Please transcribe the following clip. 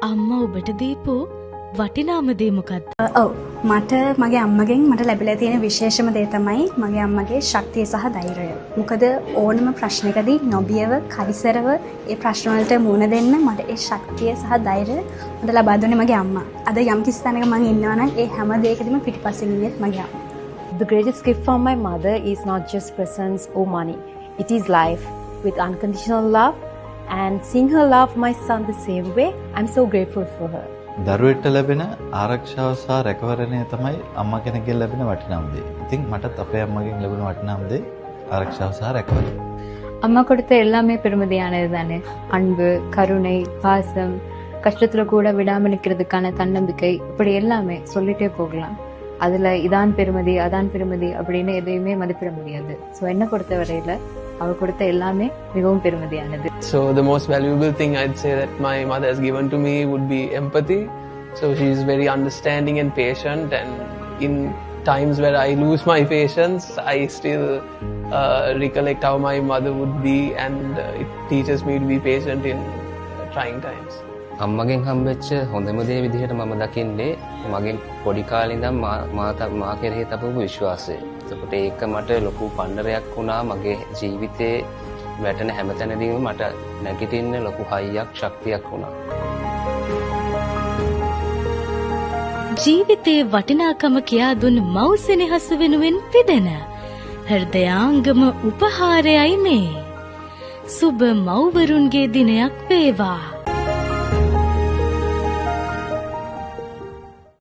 අම්මා ඔබට දීපු වටිනාම දේ මොකක්ද? ඔව් මට මගේ අම්මගෙන් මට ලැබිලා තියෙන විශේෂම දේ තමයි මගේ අම්මගේ ශක්තිය සහ ධෛර්යය. මොකද ඕනම ප්‍රශ්නකදී නොබියව කලිසරව ඒ ප්‍රශ්න වලට මුහුණ දෙන්න මට ඒ ශක්තිය සහ ධෛර්යය මට ලබා දුන්නේ මගේ අම්මා. අද යම් කිසි තැනක මම ඉන්නවා නම් ඒ හැම දෙයකදීම පිටිපස්සෙන් ඉන්නේ මගේ අම්මා. The greatest gift from my mother is not just presents or money. It is life with unconditional love, and seeing her love my son the same way, I'm so grateful for her. දරුවෙක්ට ලැබෙන ආරක්ෂාව සහ රැකවරණය තමයි අම්මා කෙනෙක්ගෙන් ලැබෙන වටිනාම දේ. ඉතින් මටත් අපේ අම්මගෙන් ලැබෙන වටිනාම දේ ආරක්ෂාව සහ රැකවරණය. அம்மா கொடுத்த எல்லாமே பெருமதியானது தானே. அன்பு, கருணை, பாசம், கஷ்டத்துல கூட விடாம நிக்கிறதுக்கான தன்னம்பிக்கை, இப்படி எல்லாமே சொல்லிட்டே போகலாம். அதுல இதான் பெருமதி அதான் பெருமதி அப்படின்னு எதையுமே மதிப்பிட முடியாது. ஸோ என்ன பொறுத்த வரையில அவ கொடுத்த எல்லாமே மிகவும் பெருமதியானது. So the most valuable thing I'd say that my mother has given to me would be empathy. So she is very understanding and patient, and in times where I lose my patience, I still recollect how my mother would be, and it teaches me to be patient in trying times. අම්මගෙන් හම්බෙච්ච හොඳම දේ විදිහට මම දකින්නේ මගෙන් පොඩි කාලේ ඉඳන් මා කෙරෙහි තබපු විශ්වාසය. ඒකට ඒක මට ලොකු පන්නරයක් වුණා මගේ ජීවිතේ වැටෙන හැමතැනදීම මට නැගිටින්න ලොකු හයියක් ශක්තියක් වුණා. ජීවිතේ වටිනාකම කියා දුන් මව්සෙනෙහස වෙනුවෙන් පිදෙන හෘදයාංගම උපහාරයයි මේ. සුබ මව්වරුන්ගේ දිනයක් වේවා.